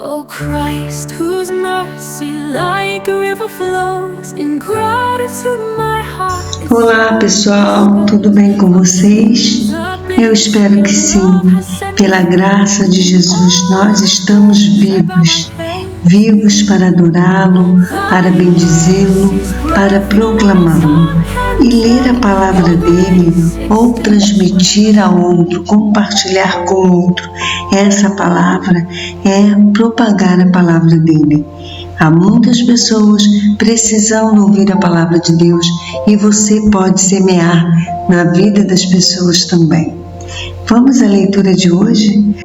O Christ, whose mercy like a river flows in gratitude my heart. Olá pessoal, tudo bem com vocês? Eu espero que sim. Pela graça de Jesus nós estamos vivos para adorá-lo, para bendizê-lo, para proclamá-lo. E ler a palavra dele ou transmitir a outro, compartilhar com outro essa palavra é propagar a palavra dele. Há muitas pessoas precisando ouvir a palavra de Deus e você pode semear na vida das pessoas também. Vamos à leitura de hoje?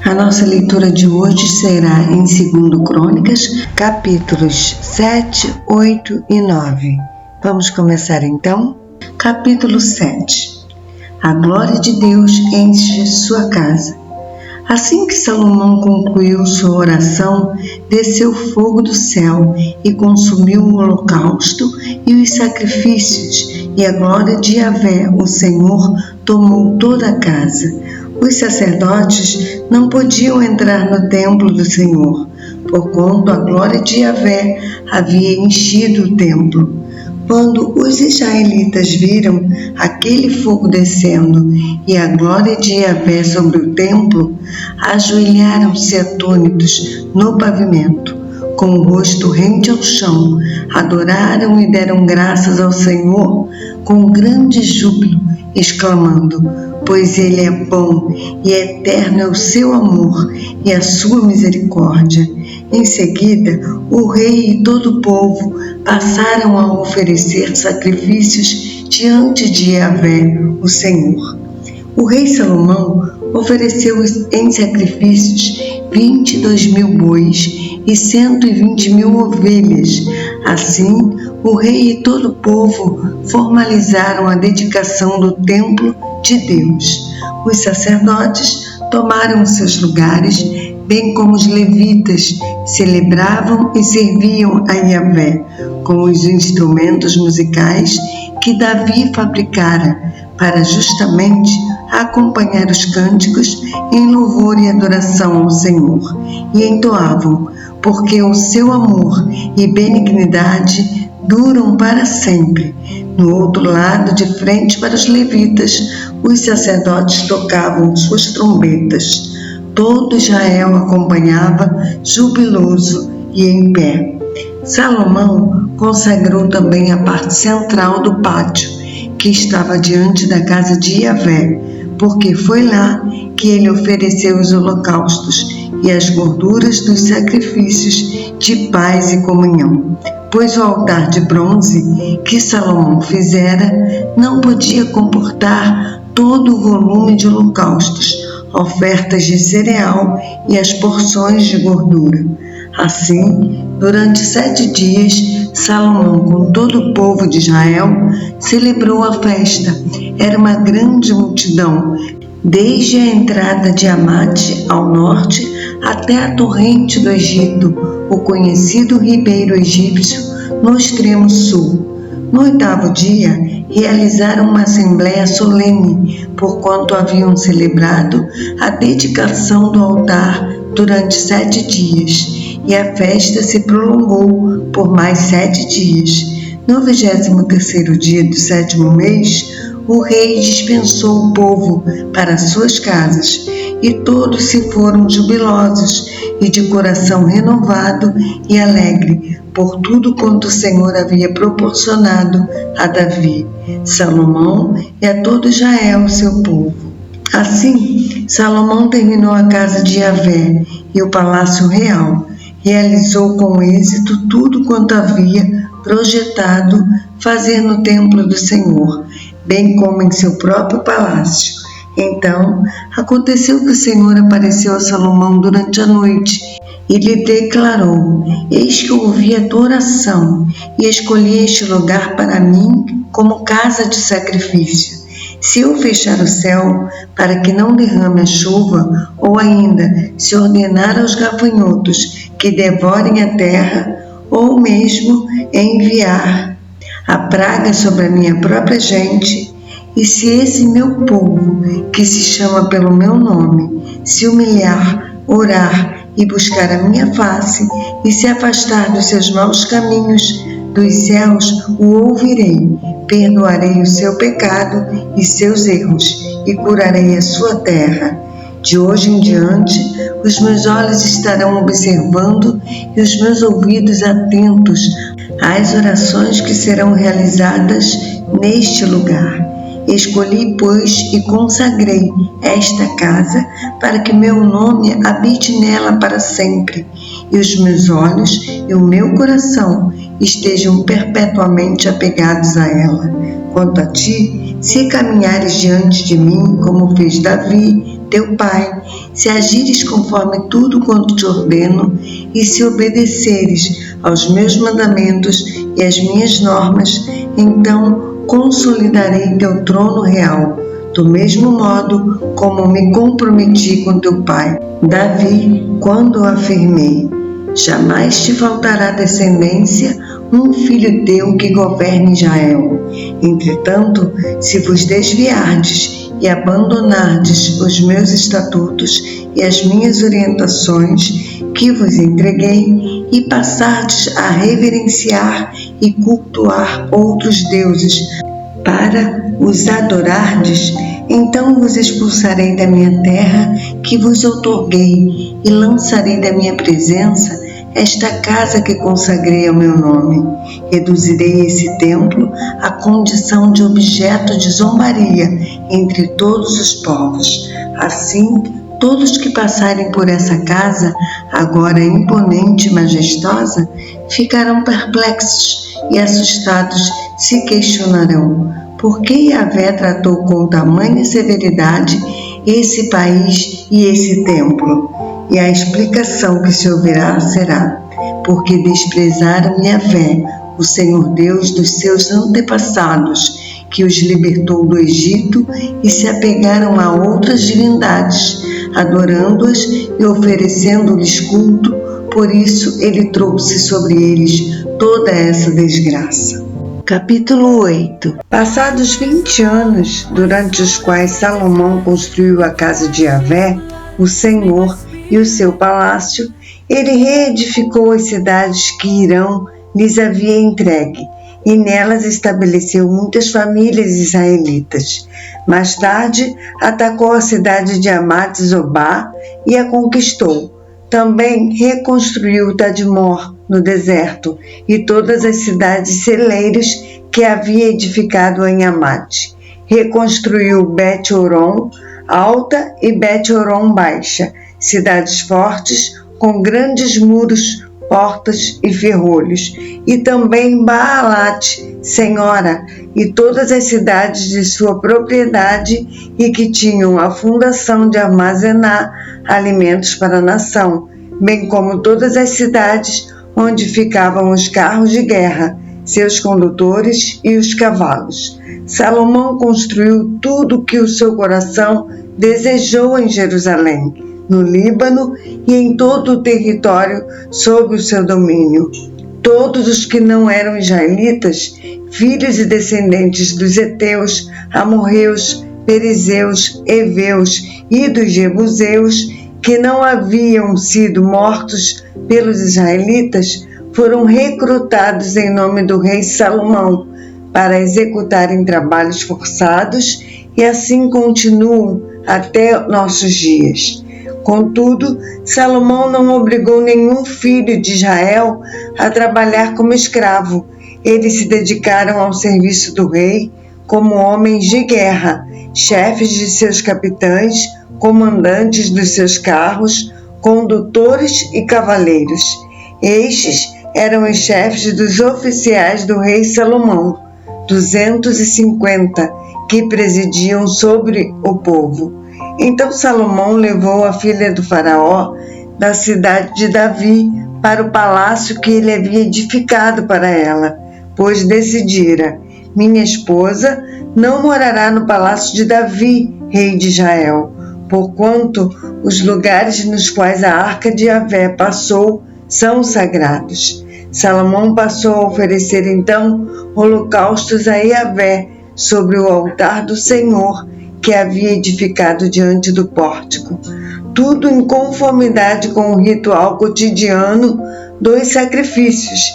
A nossa leitura de hoje será em 2 Crônicas, capítulos 7, 8 e 9. Vamos começar então? Capítulo 7. A glória de Deus enche sua casa. Assim que Salomão concluiu sua oração, desceu fogo do céu e consumiu o holocausto e os sacrifícios, e a glória de Yahvé, o Senhor, tomou toda a casa. Os sacerdotes não podiam entrar no templo do Senhor, porquanto a glória de Yahvé havia enchido o templo. Quando os israelitas viram aquele fogo descendo e a glória de Yahvé sobre o templo, ajoelharam-se atônitos no pavimento, com o rosto rente ao chão, adoraram e deram graças ao Senhor com grande júbilo, exclamando: pois Ele é bom e eterno é o seu amor e a sua misericórdia. Em seguida, o rei e todo o povo passaram a oferecer sacrifícios diante de Yahvé, o Senhor. O rei Salomão ofereceu em sacrifícios 22.000 bois e 120.000 ovelhas. Assim, o rei e todo o povo formalizaram a dedicação do templo de Deus. Os sacerdotes tomaram seus lugares, bem como os levitas celebravam e serviam a Yahvé com os instrumentos musicais que Davi fabricara para justamente acompanhar os cânticos em louvor e adoração ao Senhor, e entoavam: porque o seu amor e benignidade duram para sempre. No outro lado, de frente para os levitas, os sacerdotes tocavam suas trombetas. Todo Israel acompanhava, jubiloso e em pé. Salomão consagrou também a parte central do pátio, que estava diante da casa de Yahvé, porque foi lá que ele ofereceu os holocaustos e as gorduras dos sacrifícios de paz e comunhão. Pois o altar de bronze que Salomão fizera não podia comportar todo o volume de holocaustos, ofertas de cereal e as porções de gordura. Assim, durante 7 dias, Salomão, com todo o povo de Israel, celebrou a festa. Era uma grande multidão, desde a entrada de Amate ao norte até a torrente do Egito, o conhecido ribeiro egípcio, no extremo sul. No 8º dia, realizaram uma assembleia solene, porquanto haviam celebrado a dedicação do altar durante 7 dias, e a festa se prolongou por mais 7 dias. No 23º dia do 7º mês, o rei dispensou o povo para suas casas, e todos se foram jubilosos e de coração renovado e alegre por tudo quanto o Senhor havia proporcionado a Davi, Salomão e a todo Israel, seu povo. Assim, Salomão terminou a casa de Yahvé e o palácio real, realizou com êxito tudo quanto havia projetado fazer no templo do Senhor, bem como em seu próprio palácio. Então, aconteceu que o Senhor apareceu a Salomão durante a noite e lhe declarou: eis que ouvi a tua oração e escolhi este lugar para mim como casa de sacrifício. Se eu fechar o céu para que não derrame a chuva, ou ainda se ordenar aos gafanhotos que devorem a terra, ou mesmo enviar a praga sobre a minha própria gente, e se esse meu povo, que se chama pelo meu nome, se humilhar, orar e buscar a minha face, e se afastar dos seus maus caminhos, dos céus o ouvirei, perdoarei o seu pecado e seus erros, e curarei a sua terra. De hoje em diante, os meus olhos estarão observando e os meus ouvidos atentos às orações que serão realizadas neste lugar. Escolhi, pois, e consagrei esta casa para que meu nome habite nela para sempre, e os meus olhos e o meu coração estejam perpetuamente apegados a ela. Quanto a ti, se caminhares diante de mim, como fez Davi, teu pai, se agires conforme tudo quanto te ordeno, e se obedeceres aos meus mandamentos e às minhas normas, então consolidarei teu trono real, do mesmo modo como me comprometi com teu pai, Davi, quando afirmei: jamais te faltará descendência, um filho teu que governe Israel. Entretanto, se vos desviardes e abandonardes os meus estatutos e as minhas orientações que vos entreguei, e passardes a reverenciar e cultuar outros deuses para os adorardes, então vos expulsarei da minha terra que vos outorguei, e lançarei da minha presença esta casa que consagrei ao meu nome. Reduzirei esse templo à condição de objeto de zombaria entre todos os povos. Assim, todos que passarem por essa casa, agora imponente e majestosa, ficarão perplexos e assustados, se questionarão: por que Yahvé tratou com tamanha severidade esse país e esse templo? E a explicação que se ouvirá será: porque desprezaram Yahvé, o Senhor Deus dos seus antepassados, que os libertou do Egito, e se apegaram a outras divindades, adorando-as e oferecendo-lhes culto. Por isso ele trouxe sobre eles toda essa desgraça. Capítulo 8. Passados 20 anos, durante os quais Salomão construiu a casa de Yahvé, o Senhor, e o seu palácio, ele reedificou as cidades que Hirão lhes havia entregue, e nelas estabeleceu muitas famílias israelitas. Mais tarde, atacou a cidade de Amat-Zobá e a conquistou. Também reconstruiu Tadmor, no deserto, e todas as cidades celeiras que havia edificado em Amate. Reconstruiu Bet-Horon Alta e Bet-Horon Baixa, cidades fortes com grandes muros, portas e ferrolhos, e também Baalat, senhora, e todas as cidades de sua propriedade e que tinham a fundação de armazenar alimentos para a nação, bem como todas as cidades onde ficavam os carros de guerra, seus condutores e os cavalos. Salomão construiu tudo o que o seu coração desejou em Jerusalém, no Líbano e em todo o território sob o seu domínio. Todos os que não eram israelitas, filhos e descendentes dos heteus, amorreus, perizeus, heveus e dos jebuseus, que não haviam sido mortos pelos israelitas, foram recrutados em nome do rei Salomão para executarem trabalhos forçados, e assim continuam até nossos dias. Contudo, Salomão não obrigou nenhum filho de Israel a trabalhar como escravo. Eles se dedicaram ao serviço do rei como homens de guerra, chefes de seus capitães, comandantes dos seus carros, condutores e cavaleiros. Estes eram os chefes dos oficiais do rei Salomão, 250, que presidiam sobre o povo. Então Salomão levou a filha do faraó da cidade de Davi para o palácio que ele havia edificado para ela, pois decidira: minha esposa não morará no palácio de Davi, rei de Israel, porquanto os lugares nos quais a arca de Yahvé passou são sagrados. Salomão passou a oferecer então holocaustos a Yahvé sobre o altar do Senhor que havia edificado diante do pórtico. tudo em conformidade com o ritual cotidiano dos sacrifícios,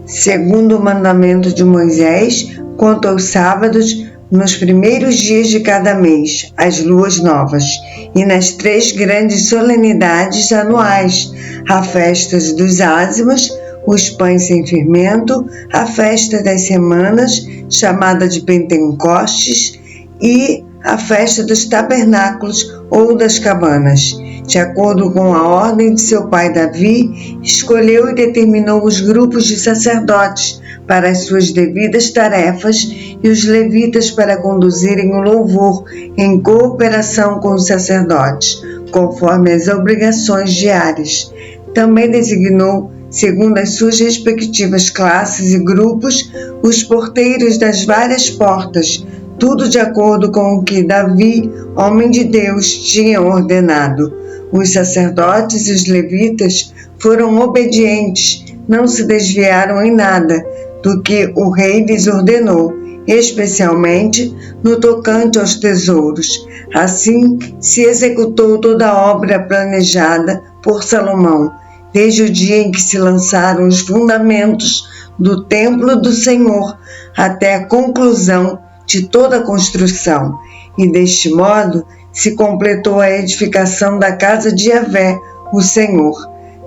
segundo o mandamento de Moisés, quanto aos sábados, nos primeiros dias de cada mês, as luas novas, e nas 3 grandes solenidades anuais, a festa dos ázimos, os pães sem fermento, a festa das semanas, chamada de Pentecostes, e a festa dos tabernáculos ou das cabanas. De acordo com a ordem de seu pai Davi, escolheu e determinou os grupos de sacerdotes para as suas devidas tarefas e os levitas para conduzirem o louvor em cooperação com os sacerdotes, conforme as obrigações diárias. Também designou, segundo as suas respectivas classes e grupos, os porteiros das várias portas, tudo de acordo com o que Davi, homem de Deus, tinha ordenado. Os sacerdotes e os levitas foram obedientes, não se desviaram em nada do que o rei lhes ordenou, especialmente no tocante aos tesouros. Assim se executou toda a obra planejada por Salomão, desde o dia em que se lançaram os fundamentos do templo do Senhor até a conclusão de toda a construção, e deste modo se completou a edificação da casa de Yahvé, o Senhor.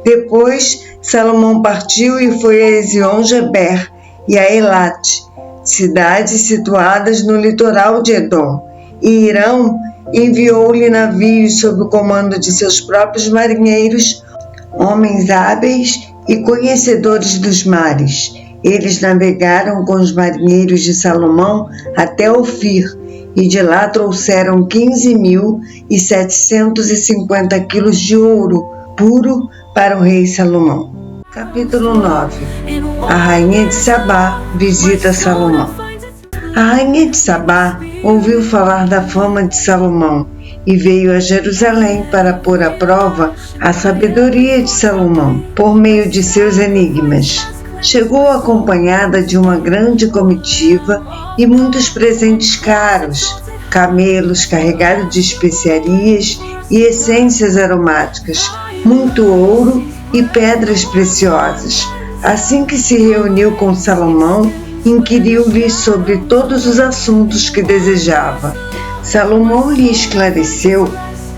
Depois, Salomão partiu e foi a Ezion-Geber e a Elate, cidades situadas no litoral de Edom. E Irão enviou-lhe navios sob o comando de seus próprios marinheiros, homens hábeis e conhecedores dos mares. Eles navegaram com os marinheiros de Salomão até Ofir, e de lá trouxeram 15.750 quilos de ouro puro para o rei Salomão. Capítulo 9. A rainha de Sabá visita Salomão. A rainha de Sabá ouviu falar da fama de Salomão e veio a Jerusalém para pôr à prova a sabedoria de Salomão por meio de seus enigmas. Chegou acompanhada de uma grande comitiva e muitos presentes caros, camelos carregados de especiarias e essências aromáticas, muito ouro e pedras preciosas. Assim que se reuniu com Salomão, inquiriu-lhe sobre todos os assuntos que desejava. Salomão lhe esclareceu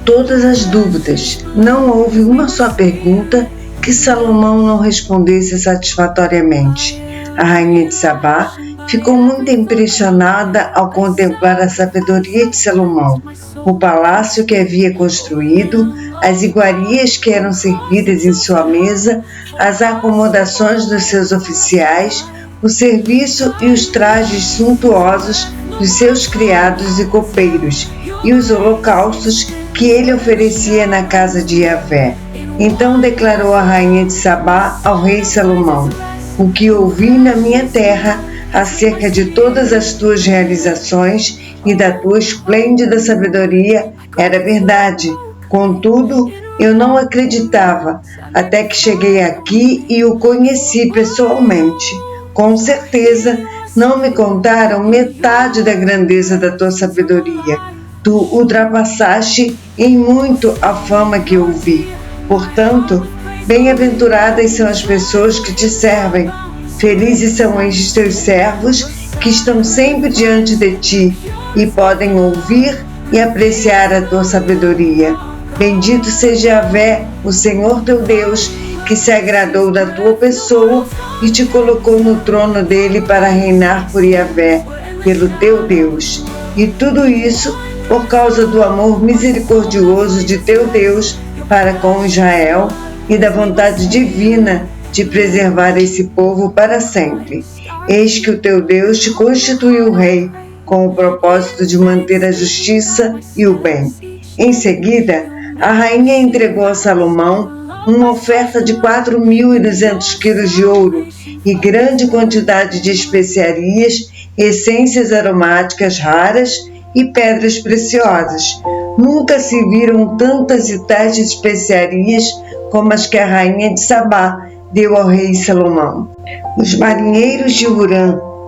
todas as dúvidas. Não houve uma só pergunta que Salomão não respondesse satisfatoriamente. A rainha de Sabá ficou muito impressionada ao contemplar a sabedoria de Salomão, o palácio que havia construído, as iguarias que eram servidas em sua mesa, as acomodações dos seus oficiais, o serviço e os trajes suntuosos dos seus criados e copeiros, e os holocaustos que ele oferecia na casa de Yahvé. Então declarou a rainha de Sabá ao rei Salomão: o que ouvi na minha terra acerca de todas as tuas realizações e da tua esplêndida sabedoria era verdade. Contudo, eu não acreditava, até que cheguei aqui e o conheci pessoalmente. Com certeza, não me contaram metade da grandeza da tua sabedoria. Tu ultrapassaste em muito a fama que ouvi. Portanto, bem-aventuradas são as pessoas que te servem. Felizes são estes teus servos que estão sempre diante de ti e podem ouvir e apreciar a tua sabedoria. Bendito seja Yahvé, o Senhor teu Deus, que se agradou da tua pessoa e te colocou no trono dele para reinar por Yahvé, pelo teu Deus. E tudo isso por causa do amor misericordioso de teu Deus para com Israel e da vontade divina de preservar esse povo para sempre. Eis que o teu Deus te constituiu rei, com o propósito de manter a justiça e o bem. Em seguida, a rainha entregou a Salomão uma oferta de 4.200 quilos de ouro e grande quantidade de especiarias, essências aromáticas raras e pedras preciosas. Nunca se viram tantas e tais especiarias como as que a rainha de Sabá deu ao rei Salomão. Os marinheiros de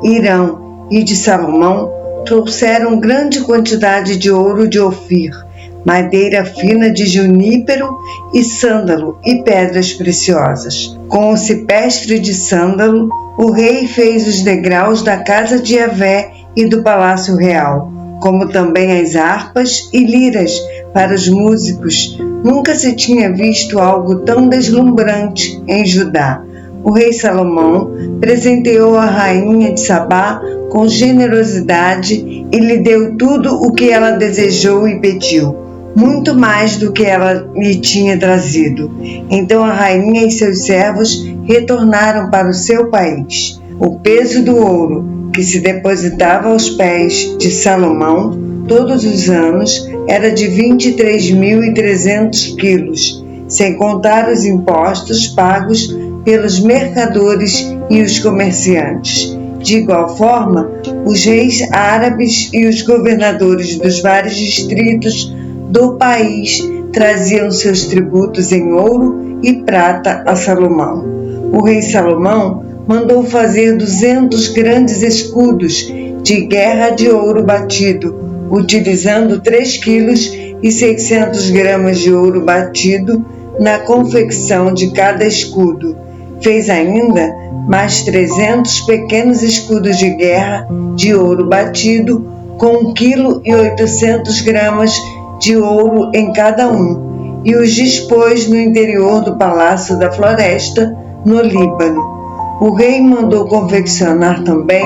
Irão e de Salomão trouxeram grande quantidade de ouro de Ofir, madeira fina de junípero e sândalo e pedras preciosas. Com o cipestre de sândalo, o rei fez os degraus da casa de Yahvé e do palácio real, como também as harpas e liras para os músicos. Nunca se tinha visto algo tão deslumbrante em Judá. O rei Salomão presenteou a rainha de Sabá com generosidade e lhe deu tudo o que ela desejou e pediu, muito mais do que ela lhe tinha trazido. Então a rainha e seus servos retornaram para o seu país. O peso do ouro que se depositava aos pés de Salomão todos os anos era de 23.300 quilos, sem contar os impostos pagos pelos mercadores e os comerciantes. De igual forma, os reis árabes e os governadores dos vários distritos do país traziam seus tributos em ouro e prata a Salomão. O rei Salomão mandou fazer 200 grandes escudos de guerra de ouro batido, utilizando 3,6 kg de ouro batido na confecção de cada escudo. Fez ainda mais 300 pequenos escudos de guerra de ouro batido, com 1,8 kg de ouro em cada um, e os dispôs no interior do Palácio da Floresta, no Líbano. O rei mandou confeccionar também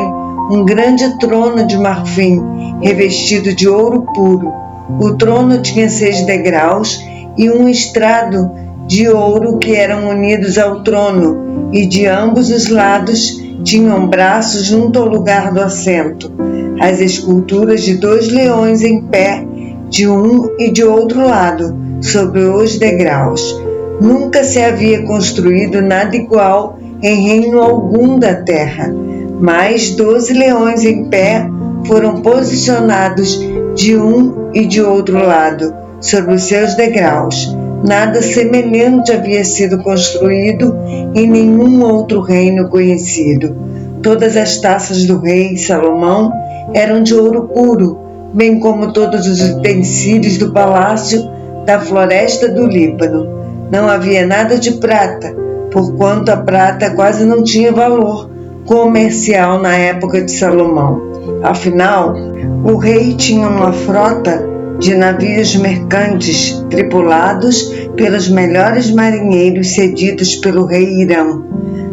um grande trono de marfim, revestido de ouro puro. O trono tinha 6 degraus e um estrado de ouro que eram unidos ao trono, e de ambos os lados tinham braços junto ao lugar do assento. As esculturas de 2 leões em pé, de um e de outro lado, sobre os degraus. Nunca se havia construído nada igual em reino algum da terra. Mais 12 leões em pé foram posicionados de um e de outro lado, sobre os seus degraus. Nada semelhante havia sido construído em nenhum outro reino conhecido. Todas as taças do rei Salomão eram de ouro puro, bem como todos os utensílios do palácio da Floresta do Líbano. Não havia nada de prata, porquanto a prata quase não tinha valor comercial na época de Salomão. Afinal, o rei tinha uma frota de navios mercantes tripulados pelos melhores marinheiros cedidos pelo rei Irão.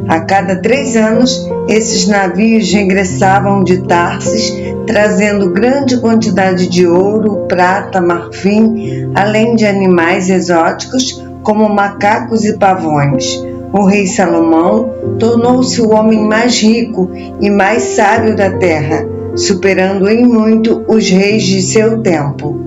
A cada 3 anos, esses navios regressavam de Tarsis, trazendo grande quantidade de ouro, prata, marfim, além de animais exóticos como macacos e pavões. O rei Salomão tornou-se o homem mais rico e mais sábio da terra, superando em muito os reis de seu tempo.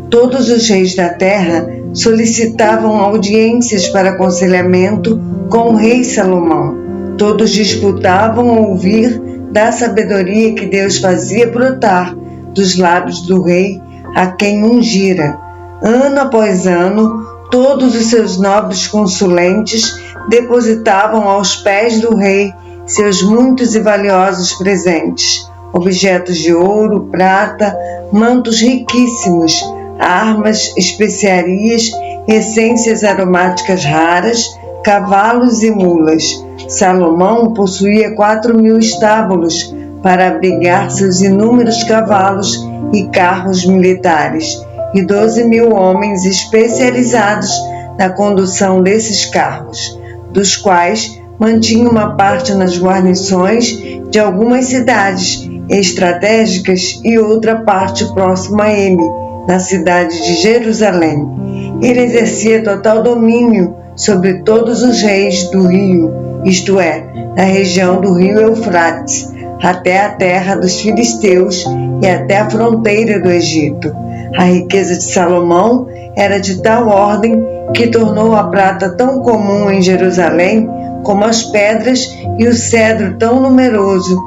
Todos os reis da terra solicitavam audiências para aconselhamento com o rei Salomão. Todos disputavam ouvir da sabedoria que Deus fazia brotar dos lábios do rei a quem ungira. Ano após ano, todos os seus nobres consulentes depositavam aos pés do rei seus muitos e valiosos presentes, objetos de ouro, prata, mantos riquíssimos, armas, especiarias, essências aromáticas raras, cavalos e mulas. Salomão possuía 4.000 estábulos para abrigar seus inúmeros cavalos e carros militares, e 12.000 homens especializados na condução desses carros, dos quais mantinha uma parte nas guarnições de algumas cidades estratégicas e outra parte próxima a ele, na cidade de Jerusalém. Ele exercia total domínio sobre todos os reis do rio, isto é, na região do rio Eufrates, até a terra dos filisteus e até a fronteira do Egito. A riqueza de Salomão era de tal ordem que tornou a prata tão comum em Jerusalém como as pedras e o cedro tão numeroso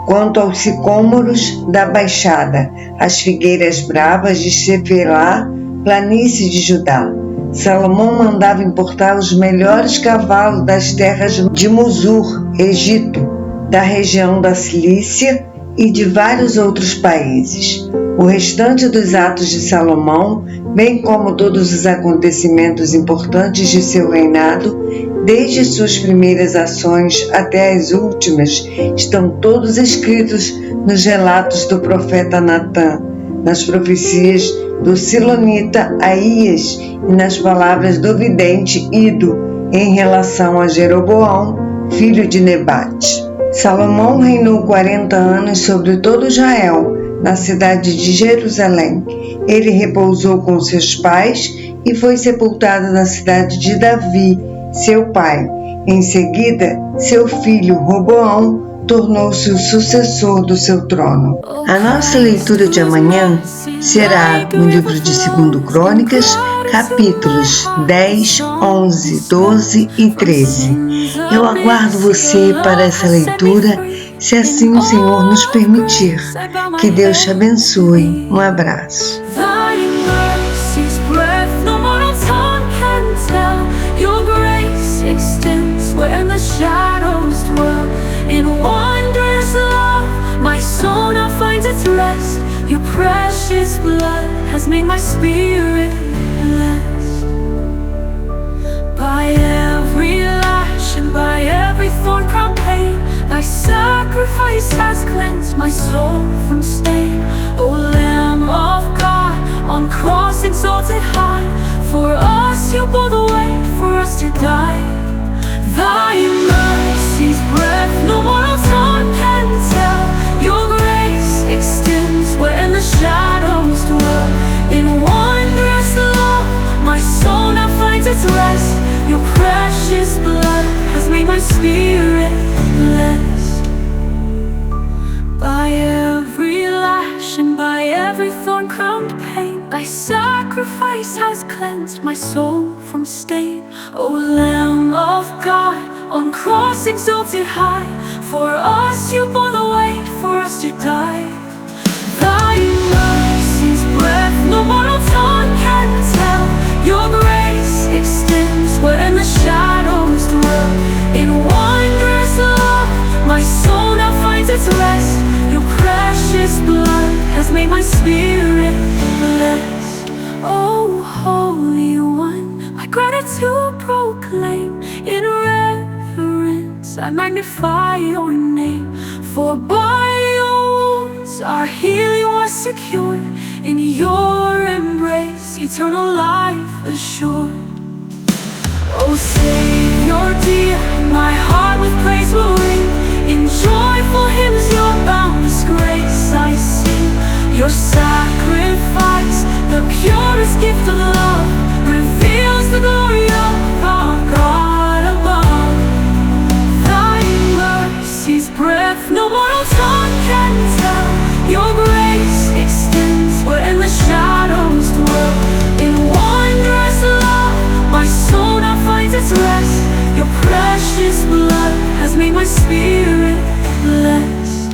quanto aos sicômoros da Baixada, as figueiras bravas de Cefelá, planície de Judá. Salomão mandava importar os melhores cavalos das terras de Mosur, Egito, da região da Cilícia e de vários outros países. O restante dos atos de Salomão bem como todos os acontecimentos importantes de seu reinado, desde suas primeiras ações até as últimas, estão todos escritos nos relatos do profeta Natã, nas profecias do Silonita Aías e nas palavras do vidente Ido em relação a Jeroboão, filho de Nebate. Salomão reinou 40 anos sobre todo Israel, na cidade de Jerusalém. Ele repousou com seus pais e foi sepultado na cidade de Davi, seu pai. Em seguida, seu filho Roboão tornou-se o sucessor do seu trono. A nossa leitura de amanhã será no livro de 2 Crônicas, capítulos 10, 11, 12 e 13. Eu aguardo você para essa leitura, se assim o Senhor nos permitir. Que Deus te abençoe. Um abraço. Your precious blood has made my spirit blessed. By every lash and by every thorn crown pain, thy sacrifice has cleansed my soul from stain. O Lamb of God, on cross exalted high, for us you bore the way, for us to die. Thy mercy's breath no mortal tongue can tell. Your grace extends where the shadows dwell. In wondrous love, my soul now finds its rest. Your precious blood has made my spirit blessed. By every lash and by every thorn-crowned pain, thy sacrifice has cleansed my soul from stain. O Lamb of God, on cross exalted high, for us you bore the weight, for us to die. Thy mercy's breath no mortal tongue can tell. Your grace extends where the shadows dwell. In wondrous love, my soul now finds its rest. Your precious blood has made my spirit blessed. Oh, Holy One, my gratitude proclaim. In reverence I magnify your name. For by your wounds our healing was secured. In your embrace eternal life assured. Oh Savior dear, my heart with praise will ring. In joyful hymns your boundless grace I sing. Your sacrifice, the purest gift of love, reveals the glory of our God above. Thy mercy's breath no mortal tongue can tell. Your grace extends where the shadows dwell. In wondrous love, my soul now finds its rest. Your precious blood has made my spirit blessed.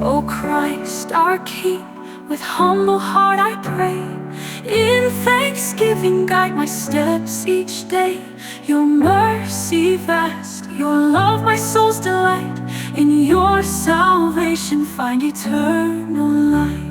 O Christ our King, with humble heart I pray. In thanksgiving guide my steps each day. Your mercy vast, your love my soul's delight. In your salvation find eternal life.